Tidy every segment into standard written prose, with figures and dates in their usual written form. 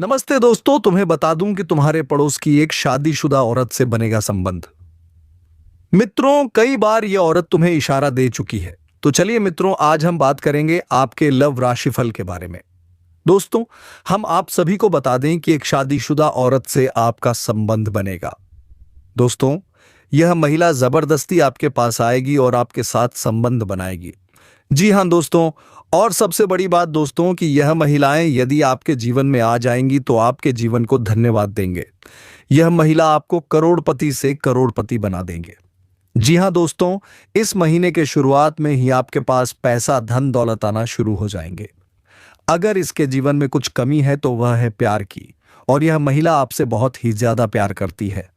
नमस्ते दोस्तों, तुम्हें बता दूं कि तुम्हारे पड़ोस की एक शादीशुदा औरत से बनेगा संबंध। मित्रों, कई बार यह औरत तुम्हें इशारा दे चुकी है। तो चलिए मित्रों, आज हम बात करेंगे आपके लव राशिफल के बारे में। दोस्तों, हम आप सभी को बता दें कि एक शादीशुदा औरत से आपका संबंध बनेगा। दोस्तों, यह महिला जबरदस्ती आपके पास आएगी और आपके साथ संबंध बनाएगी। जी हां दोस्तों, और सबसे बड़ी बात दोस्तों कि यह महिलाएं यदि आपके जीवन में आ जाएंगी तो आपके जीवन को धन्यवाद देंगे। यह महिला आपको करोड़पति से करोड़पति बना देंगे। जी हां दोस्तों, इस महीने के शुरुआत में ही आपके पास पैसा धन दौलत आना शुरू हो जाएंगे। अगर इसके जीवन में कुछ कमी है तो वह है प्यार की, और यह महिला आपसे बहुत ही ज्यादा प्यार करती है,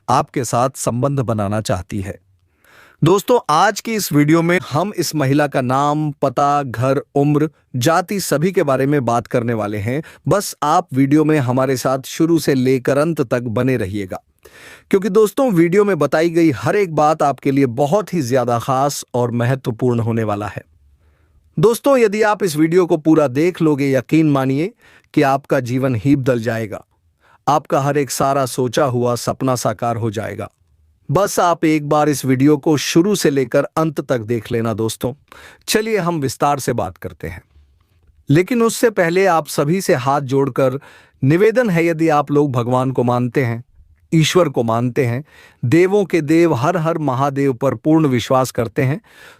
आपके साथ संबंध बनाना चाहती है। दोस्तों, आज की इस वीडियो में हम इस महिला का नाम, पता, घर, उम्र, जाति सभी के बारे में बात करने वाले हैं। बस आप वीडियो में हमारे साथ शुरू से लेकर अंत तक बने रहिएगा, क्योंकि दोस्तों वीडियो में बताई गई हर एक बात आपके लिए बहुत ही ज्यादा खास और महत्वपूर्ण होने वाला है। दोस्तों, यदि आप इस वीडियो को पूरा देख लोगे, यकीन मानिए कि आपका जीवन ही बदल जाएगा। आपका हर एक सारा सोचा हुआ सपना साकार हो जाएगा। बस आप एक बार इस वीडियो को शुरू से लेकर अंत तक देख लेना। दोस्तों, चलिए हम विस्तार से बात करते हैं, लेकिन उससे पहले आप सभी से हाथ जोड़कर निवेदन है, यदि आप लोग भगवान को मानते हैं, ईश्वर को मानते हैं, देवों के देव हर हर महादेव पर पूर्ण विश्वास करते हैं,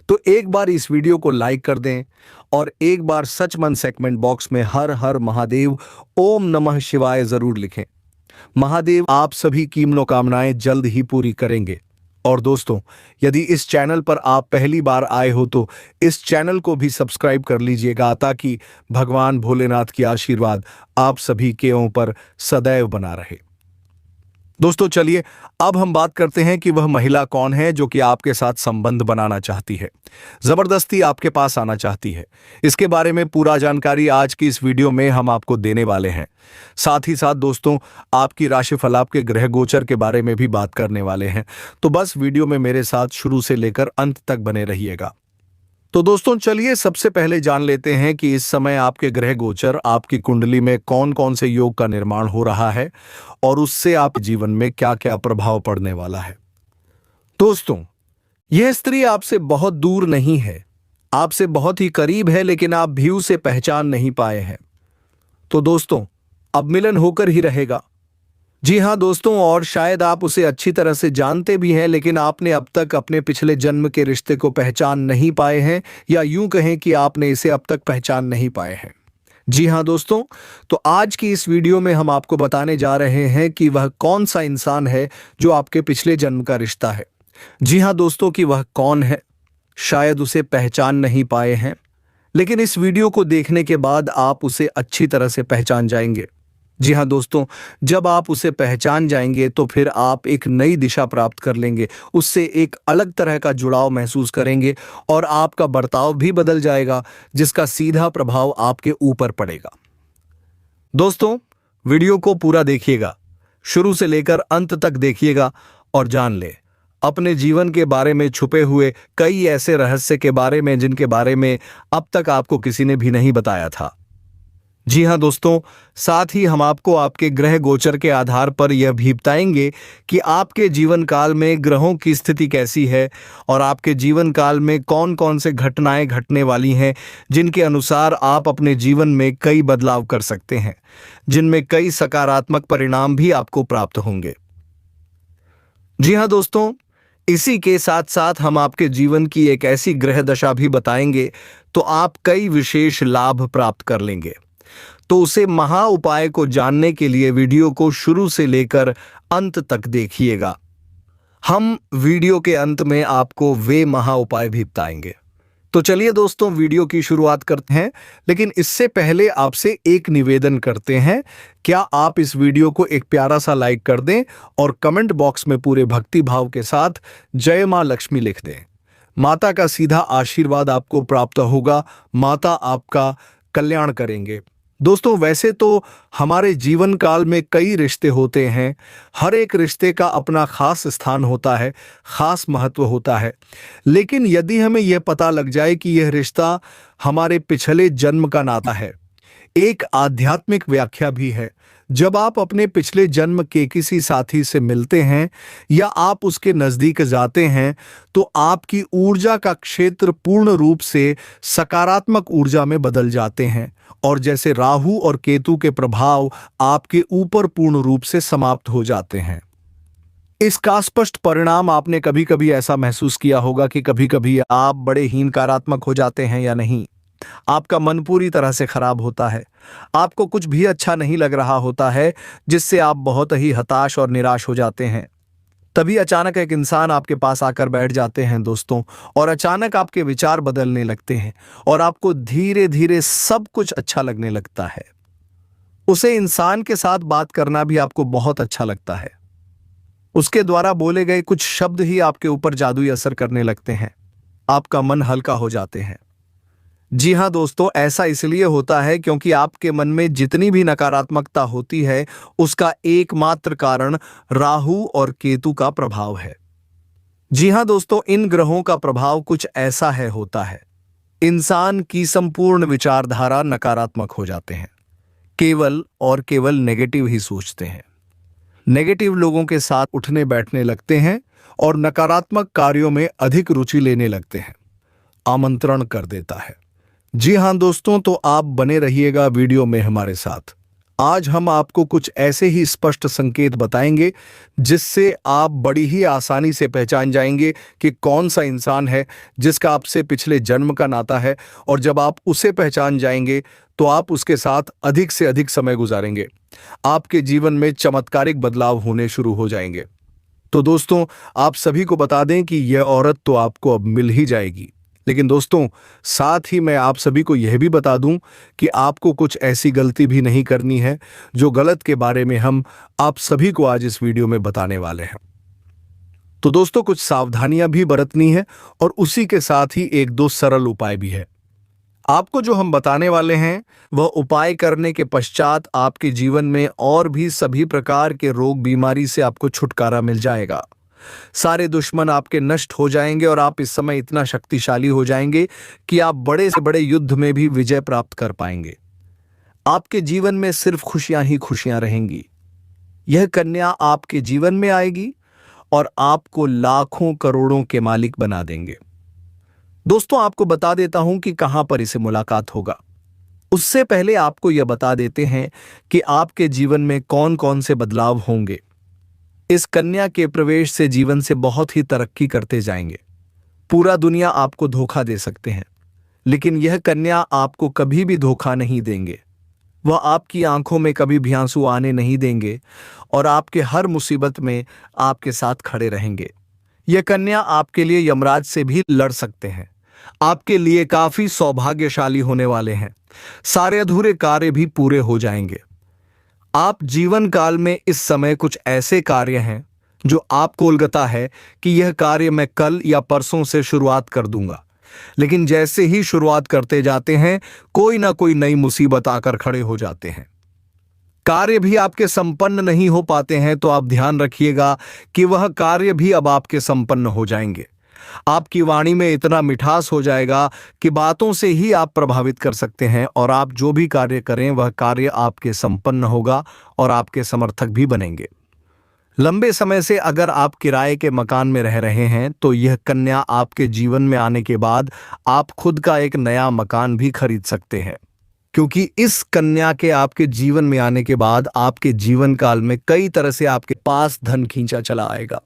तो एक बार इस वीडियो को लाइक कर दें और एक बार सच मन सेगमेंट बॉक्स में हर हर महादेव ओम नमः शिवाय जरूर लिखें। महादेव आप सभी की मनोकामनाएं जल्द ही पूरी करेंगे। और दोस्तों, यदि इस चैनल पर आप पहली बार आए हो तो इस चैनल को भी सब्सक्राइब कर लीजिएगा, ताकि भगवान भोलेनाथ की आशीर्वाद आप सभी के ऊपर सदैव बना रहे। दोस्तों, चलिए अब हम बात करते हैं कि वह महिला कौन है जो कि आपके साथ संबंध बनाना चाहती है, जबरदस्ती आपके पास आना चाहती है। इसके बारे में पूरा जानकारी आज की इस वीडियो में हम आपको देने वाले हैं। साथ ही साथ दोस्तों, आपकी राशिफल, आपके ग्रह गोचर के बारे में भी बात करने वाले हैं। तो बस वीडियो में मेरे साथ शुरू से लेकर अंत तक बने रहिएगा। तो दोस्तों, चलिए सबसे पहले जान लेते हैं कि इस समय आपके ग्रह गोचर, आपकी कुंडली में कौन कौन से योग का निर्माण हो रहा है और उससे आप जीवन में क्या क्या प्रभाव पड़ने वाला है। दोस्तों, यह स्त्री आपसे बहुत दूर नहीं है, आपसे बहुत ही करीब है, लेकिन आप भी उसे पहचान नहीं पाए हैं। तो दोस्तों, अब मिलन होकर ही रहेगा। जी हां दोस्तों, और शायद आप उसे अच्छी तरह से जानते भी हैं, लेकिन आपने अब तक अपने पिछले जन्म के रिश्ते को पहचान नहीं पाए हैं, या यूं कहें कि आपने इसे अब तक पहचान नहीं पाए हैं। जी हां दोस्तों, तो आज की इस वीडियो में हम आपको बताने जा रहे हैं कि वह कौन सा इंसान है जो आपके पिछले जन्म का रिश्ता है। जी हां दोस्तों, कि वह कौन है, शायद उसे पहचान नहीं पाए हैं, लेकिन इस वीडियो को देखने के बाद आप उसे अच्छी तरह से पहचान जाएंगे। जी हाँ दोस्तों, जब आप उसे पहचान जाएंगे तो फिर आप एक नई दिशा प्राप्त कर लेंगे, उससे एक अलग तरह का जुड़ाव महसूस करेंगे और आपका बर्ताव भी बदल जाएगा, जिसका सीधा प्रभाव आपके ऊपर पड़ेगा। दोस्तों, वीडियो को पूरा देखिएगा, शुरू से लेकर अंत तक देखिएगा और जान ले अपने जीवन के बारे में छुपे हुए कई ऐसे रहस्य के बारे में जिनके बारे में अब तक आपको किसी ने भी नहीं बताया था। जी हां दोस्तों, साथ ही हम आपको आपके ग्रह गोचर के आधार पर यह भी बताएंगे कि आपके जीवन काल में ग्रहों की स्थिति कैसी है और आपके जीवन काल में कौन कौन से घटनाएं घटने वाली हैं, जिनके अनुसार आप अपने जीवन में कई बदलाव कर सकते हैं, जिनमें कई सकारात्मक परिणाम भी आपको प्राप्त होंगे। जी हां दोस्तों, इसी के साथ साथ हम आपके जीवन की एक ऐसी ग्रह दशा भी बताएंगे तो आप कई विशेष लाभ प्राप्त कर लेंगे। तो उसे महा उपाय को जानने के लिए वीडियो को शुरू से लेकर अंत तक देखिएगा। हम वीडियो के अंत में आपको वे महा उपाय भी बताएंगे। तो चलिए दोस्तों, वीडियो की शुरुआत करते हैं, लेकिन इससे पहले आपसे एक निवेदन करते हैं। क्या आप इस वीडियो को एक प्यारा सा लाइक कर दें और कमेंट बॉक्स में पूरे भक्ति भाव के साथ जय मां लक्ष्मी लिख दें। माता का सीधा आशीर्वाद आपको प्राप्त होगा, माता आपका कल्याण करेंगे। दोस्तों, वैसे तो हमारे जीवन काल में कई रिश्ते होते हैं, हर एक रिश्ते का अपना खास स्थान होता है, खास महत्व होता है, लेकिन यदि हमें यह पता लग जाए कि यह रिश्ता हमारे पिछले जन्म का नाता है, एक आध्यात्मिक व्याख्या भी है। जब आप अपने पिछले जन्म के किसी साथी से मिलते हैं या आप उसके नजदीक जाते हैं तो आपकी ऊर्जा का क्षेत्र पूर्ण रूप से सकारात्मक ऊर्जा में बदल जाते हैं और जैसे राहु और केतु के प्रभाव आपके ऊपर पूर्ण रूप से समाप्त हो जाते हैं। इसका स्पष्ट परिणाम आपने कभी कभी ऐसा महसूस किया होगा कि कभी कभी आप बड़े हीनकारात्मक हो जाते हैं या नहीं। आपका मन पूरी तरह से खराब होता है, आपको कुछ भी अच्छा नहीं लग रहा होता है, जिससे आप बहुत ही हताश और निराश हो जाते हैं। तभी अचानक एक इंसान आपके पास आकर बैठ जाते हैं दोस्तों, और अचानक आपके विचार बदलने लगते हैं और आपको धीरे धीरे सब कुछ अच्छा लगने लगता है। उसे इंसान के साथ बात करना भी आपको बहुत अच्छा लगता है। उसके द्वारा बोले गए कुछ शब्द ही आपके ऊपर जादुई असर करने लगते हैं, आपका मन हल्का हो जाते हैं। जी हाँ दोस्तों, ऐसा इसलिए होता है क्योंकि आपके मन में जितनी भी नकारात्मकता होती है उसका एकमात्र कारण राहु और केतु का प्रभाव है। जी हाँ दोस्तों, इन ग्रहों का प्रभाव कुछ ऐसा है होता है, इंसान की संपूर्ण विचारधारा नकारात्मक हो जाते हैं, केवल और केवल नेगेटिव ही सोचते हैं। नेगेटिव लोगों के साथ उठने बैठने लगते हैं और नकारात्मक कार्यों में अधिक रुचि लेने लगते हैं, आमंत्रण कर देता है। जी हाँ दोस्तों, तो आप बने रहिएगा वीडियो में हमारे साथ। आज हम आपको कुछ ऐसे ही स्पष्ट संकेत बताएंगे जिससे आप बड़ी ही आसानी से पहचान जाएंगे कि कौन सा इंसान है जिसका आपसे पिछले जन्म का नाता है, और जब आप उसे पहचान जाएंगे तो आप उसके साथ अधिक से अधिक समय गुजारेंगे। आपके जीवन में चमत्कारिक बदलाव होने शुरू हो जाएंगे। तो दोस्तों, आप सभी को बता दें कि यह औरत तो आपको अब मिल ही जाएगी, लेकिन दोस्तों साथ ही मैं आप सभी को यह भी बता दूं कि आपको कुछ ऐसी गलती भी नहीं करनी है जो गलत के बारे में हम आप सभी को आज इस वीडियो में बताने वाले हैं। तो दोस्तों कुछ सावधानियां भी बरतनी है और उसी के साथ ही एक दो सरल उपाय भी है। आपको जो हम बताने वाले हैं वह उपाय करने के पश्चात आपके जीवन में और भी सभी प्रकार के रोग बीमारी से आपको छुटकारा मिल जाएगा। सारे दुश्मन आपके नष्ट हो जाएंगे और आप इस समय इतना शक्तिशाली हो जाएंगे कि आप बड़े से बड़े युद्ध में भी विजय प्राप्त कर पाएंगे। आपके जीवन में सिर्फ खुशियां ही खुशियां रहेंगी। यह कन्या आपके जीवन में आएगी और आपको लाखों करोड़ों के मालिक बना देंगे। दोस्तों आपको बता देता हूं कि कहां पर इसे मुलाकात होगा। उससे पहले आपको यह बता देते हैं कि आपके जीवन में कौन कौन से बदलाव होंगे। इस कन्या के प्रवेश से जीवन से बहुत ही तरक्की करते जाएंगे। पूरा दुनिया आपको धोखा दे सकते हैं, लेकिन यह कन्या आपको कभी भी धोखा नहीं देंगे। वह आपकी आंखों में कभी भी आंसू आने नहीं देंगे और आपके हर मुसीबत में आपके साथ खड़े रहेंगे। यह कन्या आपके लिए यमराज से भी लड़ सकते हैं। आपके लिए काफी सौभाग्यशाली होने वाले हैं। सारे अधूरे कार्य भी पूरे हो जाएंगे। आप जीवन काल में इस समय कुछ ऐसे कार्य हैं जो आपको उलगता है कि यह कार्य मैं कल या परसों से शुरुआत कर दूंगा, लेकिन जैसे ही शुरुआत करते जाते हैं कोई ना कोई नई मुसीबत आकर खड़े हो जाते हैं। कार्य भी आपके संपन्न नहीं हो पाते हैं, तो आप ध्यान रखिएगा कि वह कार्य भी अब आपके संपन्न हो जाएंगे। आपकी वाणी में इतना मिठास हो जाएगा कि बातों से ही आप प्रभावित कर सकते हैं और आप जो भी कार्य करें वह कार्य आपके संपन्न होगा और आपके समर्थक भी बनेंगे। लंबे समय से अगर आप किराए के मकान में रह रहे हैं तो यह कन्या आपके जीवन में आने के बाद आप खुद का एक नया मकान भी खरीद सकते हैं, क्योंकि इस कन्या के आपके जीवन में आने के बाद आपके जीवन काल में कई तरह से आपके पास धन खींचा चला आएगा।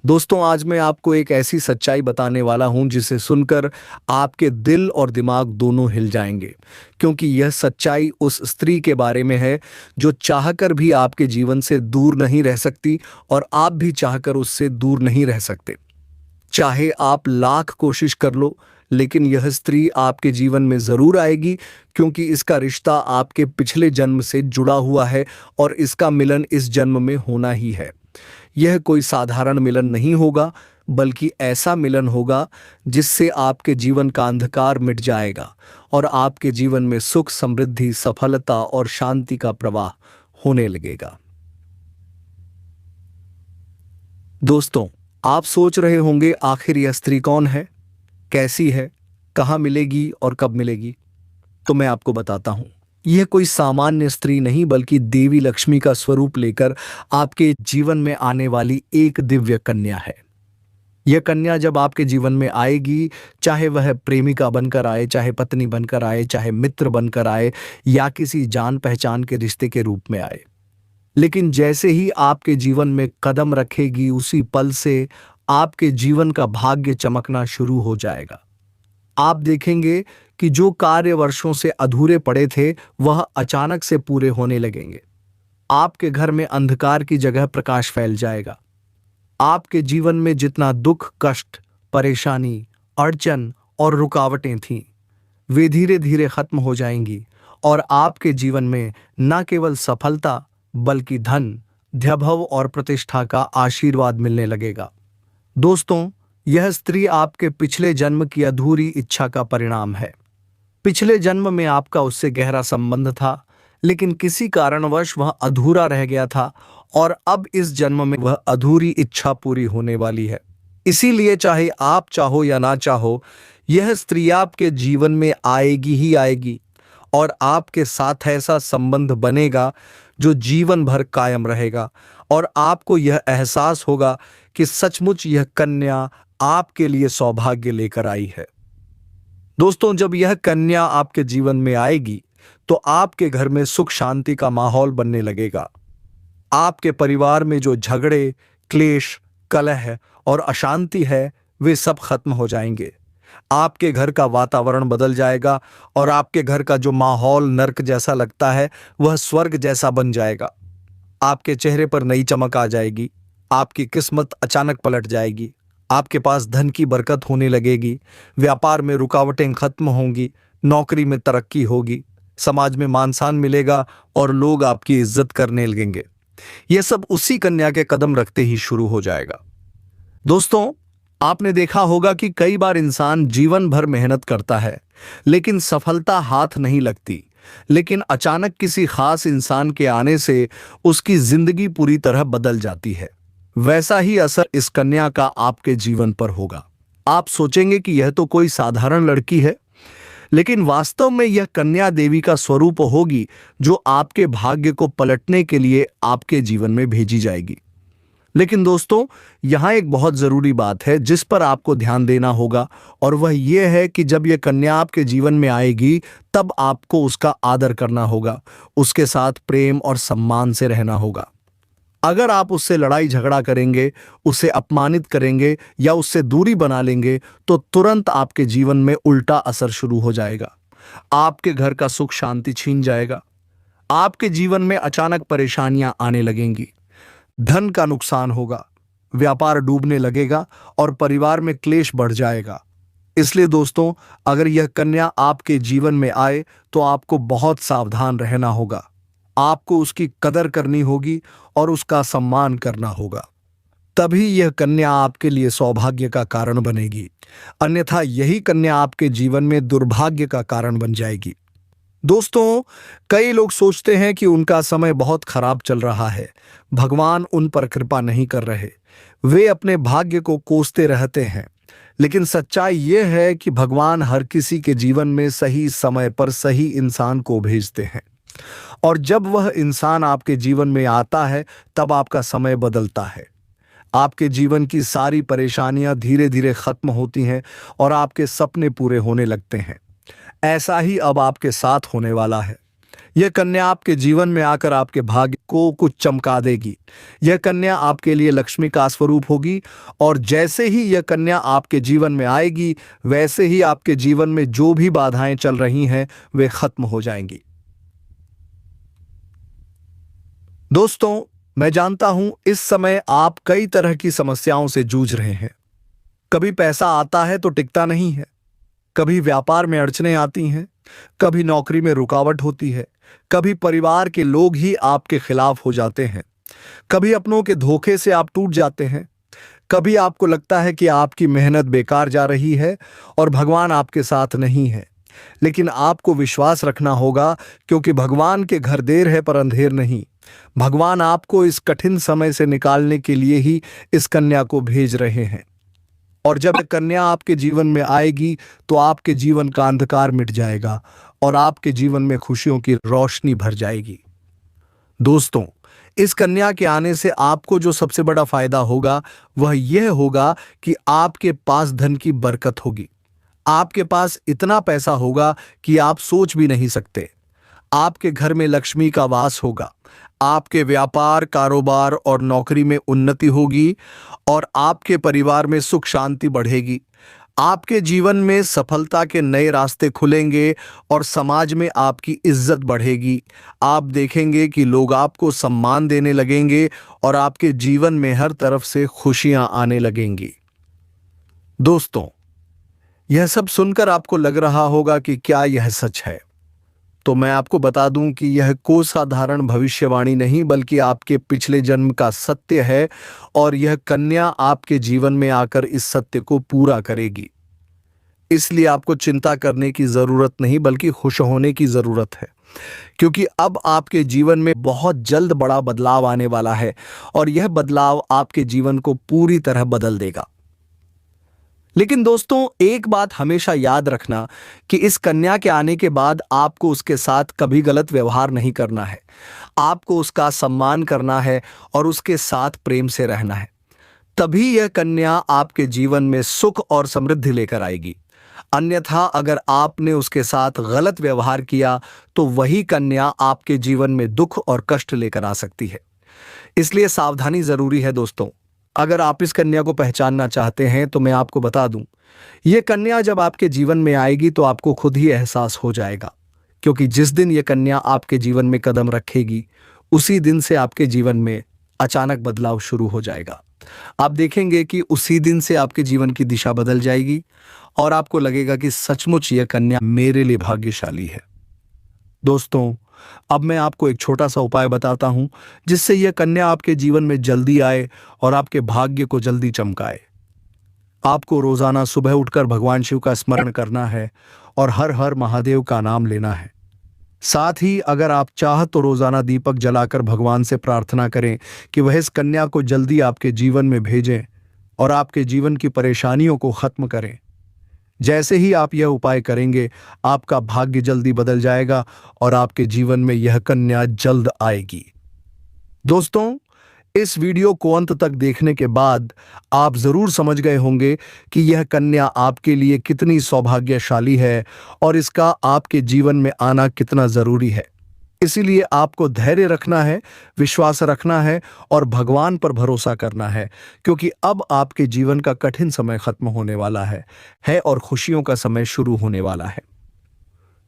दोस्तों आज मैं आपको एक ऐसी सच्चाई बताने वाला हूं जिसे सुनकर आपके दिल और दिमाग दोनों हिल जाएंगे, क्योंकि यह सच्चाई उस स्त्री के बारे में है जो चाहकर भी आपके जीवन से दूर नहीं रह सकती और आप भी चाहकर उससे दूर नहीं रह सकते। चाहे आप लाख कोशिश कर लो, लेकिन यह स्त्री आपके जीवन में जरूर आएगी, क्योंकि इसका रिश्ता आपके पिछले जन्म से जुड़ा हुआ है और इसका मिलन इस जन्म में होना ही है। यह कोई साधारण मिलन नहीं होगा, बल्कि ऐसा मिलन होगा जिससे आपके जीवन का अंधकार मिट जाएगा और आपके जीवन में सुख, समृद्धि, सफलता और शांति का प्रवाह होने लगेगा। दोस्तों आप सोच रहे होंगे आखिर यह स्त्री कौन है, कैसी है, कहाँ मिलेगी और कब मिलेगी? तो मैं आपको बताता हूं। यह कोई सामान्य स्त्री नहीं बल्कि देवी लक्ष्मी का स्वरूप लेकर आपके जीवन में आने वाली एक दिव्य कन्या है। यह कन्या जब आपके जीवन में आएगी, चाहे वह प्रेमिका बनकर आए, चाहे पत्नी बनकर आए, चाहे मित्र बनकर आए या किसी जान पहचान के रिश्ते के रूप में आए, लेकिन जैसे ही आपके जीवन में कदम रखेगी उसी पल से आपके जीवन का भाग्य चमकना शुरू हो जाएगा। आप देखेंगे कि जो कार्य वर्षों से अधूरे पड़े थे वह अचानक से पूरे होने लगेंगे। आपके घर में अंधकार की जगह प्रकाश फैल जाएगा। आपके जीवन में जितना दुख, कष्ट, परेशानी, अड़चन और रुकावटें थीं, वे धीरे धीरे खत्म हो जाएंगी और आपके जीवन में न केवल सफलता बल्कि धन, वैभव और प्रतिष्ठा का आशीर्वाद मिलने लगेगा। दोस्तों, यह स्त्री आपके पिछले जन्म की अधूरी इच्छा का परिणाम है। पिछले जन्म में आपका उससे गहरा संबंध था, लेकिन किसी कारणवश वह अधूरा रह गया था और अब इस जन्म में वह अधूरी इच्छा पूरी होने वाली है। इसीलिए चाहे आप चाहो या ना चाहो, यह स्त्री आपके जीवन में आएगी ही आएगी और आपके साथ ऐसा संबंध बनेगा जो जीवन भर कायम रहेगा और आपको यह एहसास होगा कि सचमुच यह कन्या आपके लिए सौभाग्य लेकर आई है। दोस्तों, जब यह कन्या आपके जीवन में आएगी तो आपके घर में सुख शांति का माहौल बनने लगेगा। आपके परिवार में जो झगड़े, क्लेश, कलह और अशांति है वे सब खत्म हो जाएंगे। आपके घर का वातावरण बदल जाएगा और आपके घर का जो माहौल नर्क जैसा लगता है वह स्वर्ग जैसा बन जाएगा। आपके चेहरे पर नई चमक आ जाएगी। आपकी किस्मत अचानक पलट जाएगी। आपके पास धन की बरकत होने लगेगी। व्यापार में रुकावटें खत्म होंगी। नौकरी में तरक्की होगी। समाज में मान सम्मान मिलेगा और लोग आपकी इज्जत करने लगेंगे। यह सब उसी कन्या के कदम रखते ही शुरू हो जाएगा। दोस्तों, आपने देखा होगा कि कई बार इंसान जीवन भर मेहनत करता है लेकिन सफलता हाथ नहीं लगती, लेकिन अचानक किसी खास इंसान के आने से उसकी जिंदगी पूरी तरह बदल जाती है। वैसा ही असर इस कन्या का आपके जीवन पर होगा। आप सोचेंगे कि यह तो कोई साधारण लड़की है, लेकिन वास्तव में यह कन्या देवी का स्वरूप होगी जो आपके भाग्य को पलटने के लिए आपके जीवन में भेजी जाएगी। लेकिन दोस्तों, यहाँ एक बहुत जरूरी बात है जिस पर आपको ध्यान देना होगा और वह यह है कि जब यह कन्या आपके जीवन में आएगी तब आपको उसका आदर करना होगा, उसके साथ प्रेम और सम्मान से रहना होगा। अगर आप उससे लड़ाई झगड़ा करेंगे, उसे अपमानित करेंगे या उससे दूरी बना लेंगे तो तुरंत आपके जीवन में उल्टा असर शुरू हो जाएगा। आपके घर का सुख शांति छीन जाएगा। आपके जीवन में अचानक परेशानियां आने लगेंगी। धन का नुकसान होगा, व्यापार डूबने लगेगा और परिवार में क्लेश बढ़ जाएगा। इसलिए दोस्तों, अगर यह कन्या आपके जीवन में आए तो आपको बहुत सावधान रहना होगा। आपको उसकी कदर करनी होगी और उसका सम्मान करना होगा। तभी यह कन्या आपके लिए सौभाग्य का कारण बनेगी, अन्यथा यही कन्या आपके जीवन में दुर्भाग्य का कारण बन जाएगी। दोस्तों, कई लोग सोचते हैं कि उनका समय बहुत खराब चल रहा है, भगवान उन पर कृपा नहीं कर रहे, वे अपने भाग्य को कोसते रहते हैं। लेकिन सच्चाई यह है कि भगवान हर किसी के जीवन में सही समय पर सही इंसान को भेजते हैं और जब वह इंसान आपके जीवन में आता है तब आपका समय बदलता है। आपके जीवन की सारी परेशानियां धीरे धीरे खत्म होती हैं और आपके सपने पूरे होने लगते हैं। ऐसा ही अब आपके साथ होने वाला है। यह कन्या आपके जीवन में आकर आपके भाग्य को कुछ चमका देगी। यह कन्या आपके लिए लक्ष्मी का स्वरूप होगी और जैसे ही यह कन्या आपके जीवन में आएगी वैसे ही आपके जीवन में जो भी बाधाएं चल रही हैं वे खत्म हो जाएंगी। दोस्तों, मैं जानता हूं इस समय आप कई तरह की समस्याओं से जूझ रहे हैं। कभी पैसा आता है तो टिकता नहीं है, कभी व्यापार में अड़चनें आती हैं, कभी नौकरी में रुकावट होती है, कभी परिवार के लोग ही आपके खिलाफ हो जाते हैं, कभी अपनों के धोखे से आप टूट जाते हैं, कभी आपको लगता है कि आपकी मेहनत बेकार जा रही है और भगवान आपके साथ नहीं है। लेकिन आपको विश्वास रखना होगा क्योंकि भगवान के घर देर है पर अंधेर नहीं। भगवान आपको इस कठिन समय से निकालने के लिए ही इस कन्या को भेज रहे हैं और जब कन्या आपके जीवन में आएगी तो आपके जीवन का अंधकार मिट जाएगा और आपके जीवन में खुशियों की रोशनी भर जाएगी। दोस्तों, इस कन्या के आने से आपको जो सबसे बड़ा फायदा होगा वह यह होगा कि आपके पास धन की बरकत होगी। आपके पास इतना पैसा होगा कि आप सोच भी नहीं सकते। आपके घर में लक्ष्मी का वास होगा। आपके व्यापार, कारोबार और नौकरी में उन्नति होगी और आपके परिवार में सुख शांति बढ़ेगी। आपके जीवन में सफलता के नए रास्ते खुलेंगे और समाज में आपकी इज्जत बढ़ेगी। आप देखेंगे कि लोग आपको सम्मान देने लगेंगे और आपके जीवन में हर तरफ से खुशियां आने लगेंगी। दोस्तों, यह सब सुनकर आपको लग रहा होगा कि क्या यह सच है? तो मैं आपको बता दूं कि यह कोई साधारण भविष्यवाणी नहीं बल्कि आपके पिछले जन्म का सत्य है और यह कन्या आपके जीवन में आकर इस सत्य को पूरा करेगी। इसलिए आपको चिंता करने की जरूरत नहीं बल्कि खुश होने की जरूरत है, क्योंकि अब आपके जीवन में बहुत जल्द बड़ा बदलाव आने वाला है और यह बदलाव आपके जीवन को पूरी तरह बदल देगा। लेकिन दोस्तों, एक बात हमेशा याद रखना कि इस कन्या के आने के बाद आपको उसके साथ कभी गलत व्यवहार नहीं करना है। आपको उसका सम्मान करना है और उसके साथ प्रेम से रहना है। तभी यह कन्या आपके जीवन में सुख और समृद्धि लेकर आएगी। अन्यथा अगर आपने उसके साथ गलत व्यवहार किया तो वही कन्या आपके जीवन में दुख और कष्ट लेकर आ सकती है। इसलिए सावधानी जरूरी है दोस्तों। अगर आप इस कन्या को पहचानना चाहते हैं तो मैं आपको बता दूं, यह कन्या जब आपके जीवन में आएगी तो आपको खुद ही एहसास हो जाएगा, क्योंकि जिस दिन यह कन्या आपके जीवन में कदम रखेगी उसी दिन से आपके जीवन में अचानक बदलाव शुरू हो जाएगा। आप देखेंगे कि उसी दिन से आपके जीवन की दिशा बदल जाएगी और आपको लगेगा कि सचमुच यह कन्या मेरे लिए भाग्यशाली है। दोस्तों, अब मैं आपको एक छोटा सा उपाय बताता हूं जिससे यह कन्या आपके जीवन में जल्दी आए और आपके भाग्य को जल्दी चमकाए। आपको रोजाना सुबह उठकर भगवान शिव का स्मरण करना है और हर हर महादेव का नाम लेना है। साथ ही अगर आप चाह तो रोजाना दीपक जलाकर भगवान से प्रार्थना करें कि वह इस कन्या को जल्दी आपके जीवन में भेजें और आपके जीवन की परेशानियों को खत्म करें। जैसे ही आप यह उपाय करेंगे, आपका भाग्य जल्दी बदल जाएगा और आपके जीवन में यह कन्या जल्द आएगी। दोस्तों, इस वीडियो को अंत तक देखने के बाद आप जरूर समझ गए होंगे कि यह कन्या आपके लिए कितनी सौभाग्यशाली है और इसका आपके जीवन में आना कितना जरूरी है। इसीलिए आपको धैर्य रखना है, विश्वास रखना है और भगवान पर भरोसा करना है, क्योंकि अब आपके जीवन का कठिन समय खत्म होने वाला है और खुशियों का समय शुरू होने वाला है।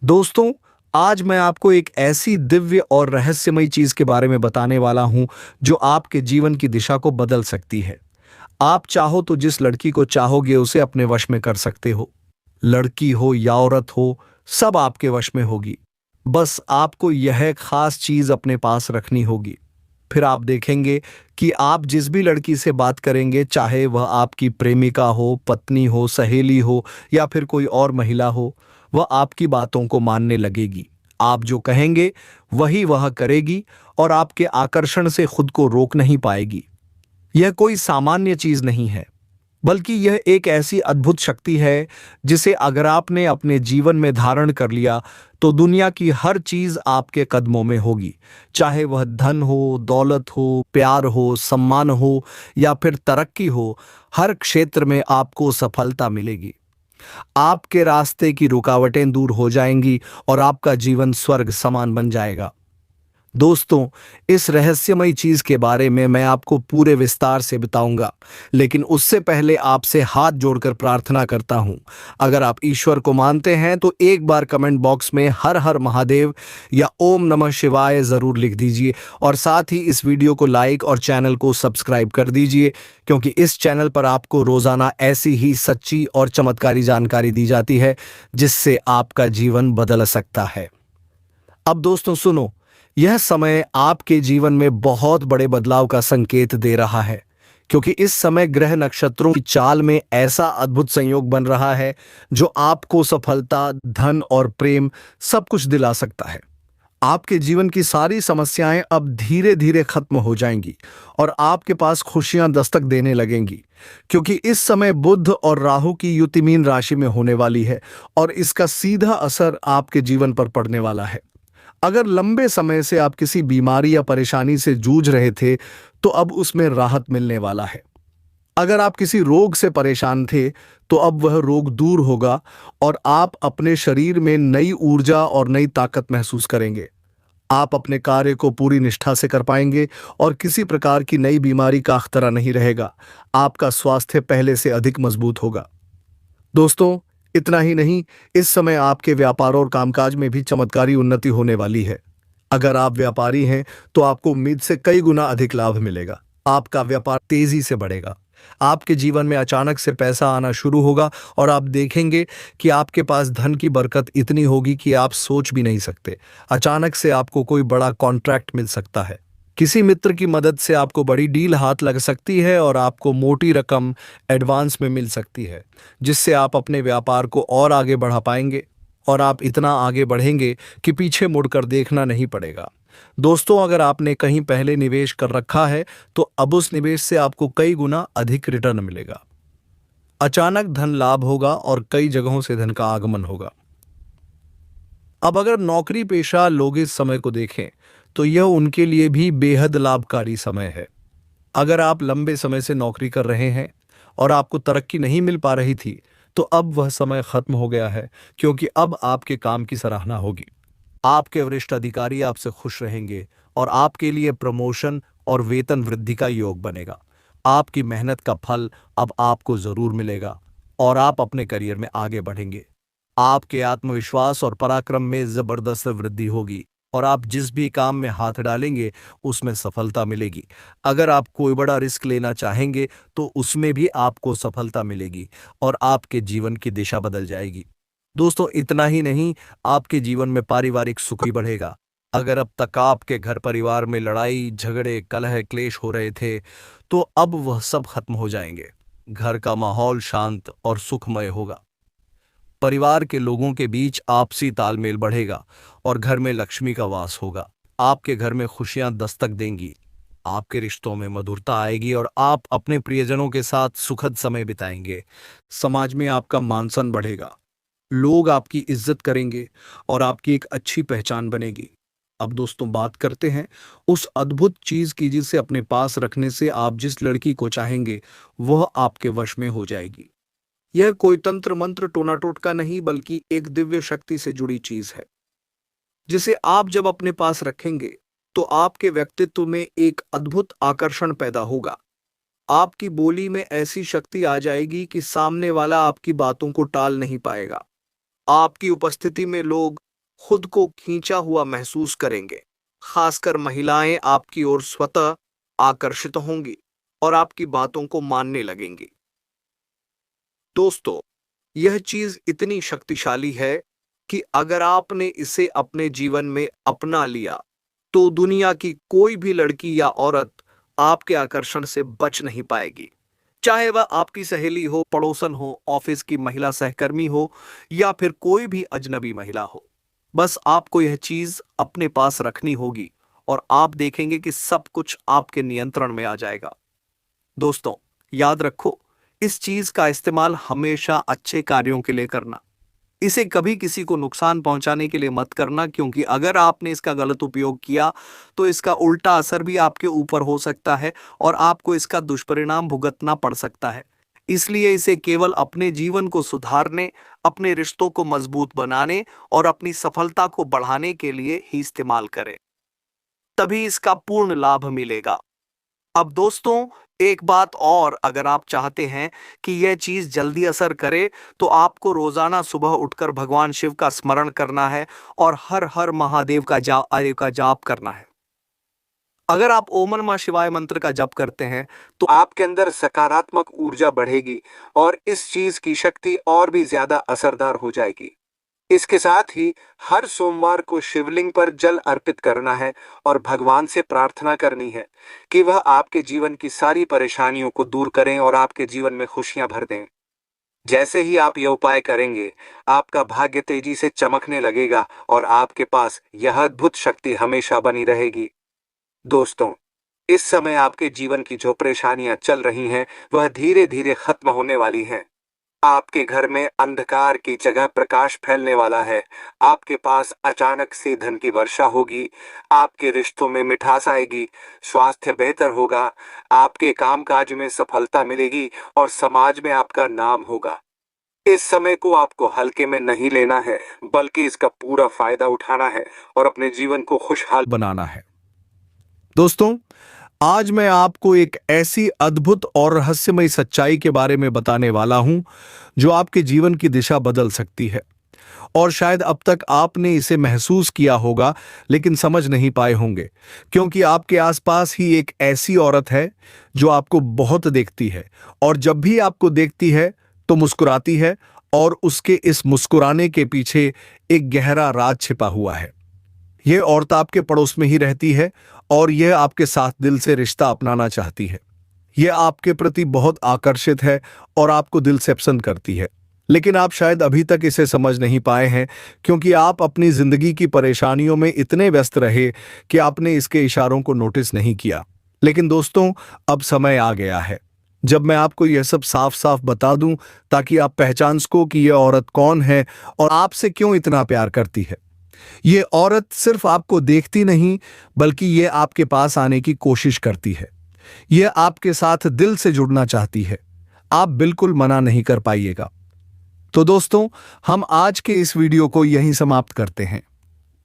दोस्तों, आज मैं आपको एक ऐसी दिव्य और रहस्यमयी चीज के बारे में बताने वाला हूं जो आपके जीवन की दिशा को बदल सकती है। आप चाहो तो जिस लड़की को चाहोगे उसे अपने वश में कर सकते हो। लड़की हो या औरत हो, सब आपके वश में होगी। बस आपको यह खास चीज अपने पास रखनी होगी। फिर आप देखेंगे कि आप जिस भी लड़की से बात करेंगे, चाहे वह आपकी प्रेमिका हो, पत्नी हो, सहेली हो या फिर कोई और महिला हो, वह आपकी बातों को मानने लगेगी। आप जो कहेंगे वही वह करेगी और आपके आकर्षण से खुद को रोक नहीं पाएगी। यह कोई सामान्य चीज नहीं है, बल्कि यह एक ऐसी अद्भुत शक्ति है जिसे अगर आपने अपने जीवन में धारण कर लिया तो दुनिया की हर चीज आपके कदमों में होगी। चाहे वह धन हो, दौलत हो, प्यार हो, सम्मान हो या फिर तरक्की हो, हर क्षेत्र में आपको सफलता मिलेगी। आपके रास्ते की रुकावटें दूर हो जाएंगी और आपका जीवन स्वर्ग समान बन जाएगा। दोस्तों, इस रहस्यमयी चीज के बारे में मैं आपको पूरे विस्तार से बताऊंगा, लेकिन उससे पहले आपसे हाथ जोड़कर प्रार्थना करता हूं। अगर आप ईश्वर को मानते हैं तो एक बार कमेंट बॉक्स में हर हर महादेव या ओम नमः शिवाय जरूर लिख दीजिए और साथ ही इस वीडियो को लाइक और चैनल को सब्सक्राइब कर दीजिए, क्योंकि इस चैनल पर आपको रोजाना ऐसी ही सच्ची और चमत्कारी जानकारी दी जाती है जिससे आपका जीवन बदल सकता है। अब दोस्तों सुनो, यह समय आपके जीवन में बहुत बड़े बदलाव का संकेत दे रहा है, क्योंकि इस समय ग्रह नक्षत्रों की चाल में ऐसा अद्भुत संयोग बन रहा है जो आपको सफलता, धन और प्रेम सब कुछ दिला सकता है। आपके जीवन की सारी समस्याएं अब धीरे धीरे खत्म हो जाएंगी और आपके पास खुशियां दस्तक देने लगेंगी, क्योंकि इस समय बुध और राहु की युति मीन राशि में होने वाली है और इसका सीधा असर आपके जीवन पर पड़ने वाला है। अगर लंबे समय से आप किसी बीमारी या परेशानी से जूझ रहे थे, तो अब उसमें राहत मिलने वाला है। अगर आप किसी रोग से परेशान थे, तो अब वह रोग दूर होगा और आप अपने शरीर में नई ऊर्जा और नई ताकत महसूस करेंगे। आप अपने कार्य को पूरी निष्ठा से कर पाएंगे और किसी प्रकार की नई बीमारी का खतरा नहीं रहेगा। आपका स्वास्थ्य पहले से अधिक मजबूत होगा। दोस्तों, इतना ही नहीं, इस समय आपके व्यापार और कामकाज में भी चमत्कारी उन्नति होने वाली है। अगर आप व्यापारी हैं, तो आपको उम्मीद से कई गुना अधिक लाभ मिलेगा। आपका व्यापार तेजी से बढ़ेगा। आपके जीवन में अचानक से पैसा आना शुरू होगा और आप देखेंगे कि आपके पास धन की बरकत इतनी होगी कि आप सोच भी नहीं सकते। अचानक से आपको कोई बड़ा कॉन्ट्रैक्ट मिल सकता है। किसी मित्र की मदद से आपको बड़ी डील हाथ लग सकती है और आपको मोटी रकम एडवांस में मिल सकती है, जिससे आप अपने व्यापार को और आगे बढ़ा पाएंगे और आप इतना आगे बढ़ेंगे कि पीछे मुड़कर देखना नहीं पड़ेगा। दोस्तों, अगर आपने कहीं पहले निवेश कर रखा है, तो अब उस निवेश से आपको कई गुना अधिक रिटर्न मिलेगा। अचानक धन लाभ होगा और कई जगहों से धन का आगमन होगा। अब अगर नौकरी पेशा लोग इस समय को देखें, तो यह उनके लिए भी बेहद लाभकारी समय है। अगर आप लंबे समय से नौकरी कर रहे हैं और आपको तरक्की नहीं मिल पा रही थी, तो अब वह समय खत्म हो गया है, क्योंकि अब आपके काम की सराहना होगी। आपके वरिष्ठ अधिकारी आपसे खुश रहेंगे और आपके लिए प्रमोशन और वेतन वृद्धि का योग बनेगा। आपकी मेहनत का फल अब आपको जरूर मिलेगा और आप अपने करियर में आगे बढ़ेंगे। आपके आत्मविश्वास और पराक्रम में जबरदस्त वृद्धि होगी और आप जिस भी काम में हाथ डालेंगे, उसमें सफलता मिलेगी। अगर आप कोई बड़ा रिस्क लेना चाहेंगे, तो उसमें भी आपको सफलता मिलेगी और आपके जीवन की दिशा बदल जाएगी। दोस्तों, इतना ही नहीं, आपके जीवन में पारिवारिक सुख भी बढ़ेगा। अगर अब तक आपके घर परिवार में लड़ाई झगड़े कलह क्लेश हो रहे थे, तो अब वह सब खत्म हो जाएंगे। घर का माहौल शांत और सुखमय होगा। परिवार के लोगों के बीच आपसी तालमेल बढ़ेगा और घर में लक्ष्मी का वास होगा। आपके घर में खुशियां दस्तक देंगी। आपके रिश्तों में मधुरता आएगी और आप अपने प्रियजनों के साथ सुखद समय बिताएंगे। समाज में आपका मान सम्मान बढ़ेगा। लोग आपकी इज्जत करेंगे और आपकी एक अच्छी पहचान बनेगी। अब दोस्तों, बात करते हैं उस अद्भुत चीज की जिसे अपने पास रखने से आप जिस लड़की को चाहेंगे, वह आपके वश में हो जाएगी। यह कोई तंत्र मंत्र टोना टोटका नहीं, बल्कि एक दिव्य शक्ति से जुड़ी चीज है, जिसे आप जब अपने पास रखेंगे, तो आपके व्यक्तित्व में एक अद्भुत आकर्षण पैदा होगा। आपकी बोली में ऐसी शक्ति आ जाएगी कि सामने वाला आपकी बातों को टाल नहीं पाएगा। आपकी उपस्थिति में लोग खुद को खींचा हुआ महसूस करेंगे। खासकर महिलाएं आपकी ओर स्वतः आकर्षित होंगी और आपकी बातों को मानने लगेंगी। दोस्तों, यह चीज इतनी शक्तिशाली है कि अगर आपने इसे अपने जीवन में अपना लिया, तो दुनिया की कोई भी लड़की या औरत आपके आकर्षण से बच नहीं पाएगी। चाहे वह आपकी सहेली हो, पड़ोसन हो, ऑफिस की महिला सहकर्मी हो या फिर कोई भी अजनबी महिला हो। बस आपको यह चीज अपने पास रखनी होगी और आप देखेंगे कि सब कुछ आपके नियंत्रण में आ जाएगा। दोस्तों, याद रखो, इस चीज का इस्तेमाल हमेशा अच्छे कार्यों के लिए करना। इसे कभी किसी को नुकसान पहुंचाने के लिए मत करना, क्योंकि अगर आपने इसका गलत उपयोग किया, तो इसका उल्टा असर भी आपके ऊपर हो सकता है और आपको इसका दुष्परिणाम भुगतना पड़ सकता है। इसलिए इसे केवल अपने जीवन को सुधारने, अपने रिश्तों को मजबूत बनाने और अपनी सफलता को बढ़ाने के लिए ही इस्तेमाल करें, तभी इसका पूर्ण लाभ मिलेगा। अब दोस्तों, एक बात और, अगर आप चाहते हैं कि यह चीज जल्दी असर करे, तो आपको रोजाना सुबह उठकर भगवान शिव का स्मरण करना है और हर हर महादेव का जाप करना है। अगर आप ओम नमः शिवाय मंत्र का जप करते हैं, तो आपके अंदर सकारात्मक ऊर्जा बढ़ेगी और इस चीज की शक्ति और भी ज्यादा असरदार हो जाएगी। इसके साथ ही हर सोमवार को शिवलिंग पर जल अर्पित करना है और भगवान से प्रार्थना करनी है कि वह आपके जीवन की सारी परेशानियों को दूर करें और आपके जीवन में खुशियां भर दें। जैसे ही आप यह उपाय करेंगे, आपका भाग्य तेजी से चमकने लगेगा और आपके पास यह अद्भुत शक्ति हमेशा बनी रहेगी। दोस्तों, इस समय आपके जीवन की जो परेशानियां चल रही हैं, वह धीरे धीरे खत्म होने वाली हैं। आपके घर में अंधकार की जगह प्रकाश फैलने वाला है। आपके पास अचानक से धन की वर्षा होगी। आपके रिश्तों में मिठास आएगी। स्वास्थ्य बेहतर होगा। आपके कामकाज में सफलता मिलेगी और समाज में आपका नाम होगा। इस समय को आपको हल्के में नहीं लेना है, बल्कि इसका पूरा फायदा उठाना है और अपने जीवन को खुशहाल बनाना है। दोस्तों, आज मैं आपको एक ऐसी अद्भुत और रहस्यमयी सच्चाई के बारे में बताने वाला हूं जो आपके जीवन की दिशा बदल सकती है। और शायद अब तक आपने इसे महसूस किया होगा, लेकिन समझ नहीं पाए होंगे, क्योंकि आपके आसपास ही एक ऐसी औरत है जो आपको बहुत देखती है, और जब भी आपको देखती है तो मुस्कुराती है, और उसके इस मुस्कुराने के पीछे एक गहरा राज छिपा हुआ है। यह औरत आपके पड़ोस में ही रहती है और यह आपके साथ दिल से रिश्ता अपनाना चाहती है। यह आपके प्रति बहुत आकर्षित है और आपको दिल से पसंद करती है। लेकिन आप शायद अभी तक इसे समझ नहीं पाए हैं, क्योंकि आप अपनी जिंदगी की परेशानियों में इतने व्यस्त रहे कि आपने इसके इशारों को नोटिस नहीं किया। लेकिन दोस्तों, अब समय आ गया है जब मैं आपको यह सब साफ साफ बता दूं, ताकि आप पहचान सको कि यह औरत कौन है और आपसे क्यों इतना प्यार करती है। ये औरत सिर्फ आपको देखती नहीं, बल्कि ये आपके पास आने की कोशिश करती है। ये आपके साथ दिल से जुड़ना चाहती है। आप बिल्कुल मना नहीं कर पाइएगा। तो दोस्तों, हम आज के इस वीडियो को यहीं समाप्त करते हैं।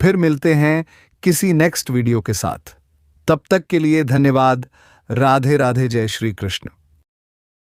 फिर मिलते हैं किसी नेक्स्ट वीडियो के साथ। तब तक के लिए धन्यवाद। राधे राधे। जय श्री कृष्ण।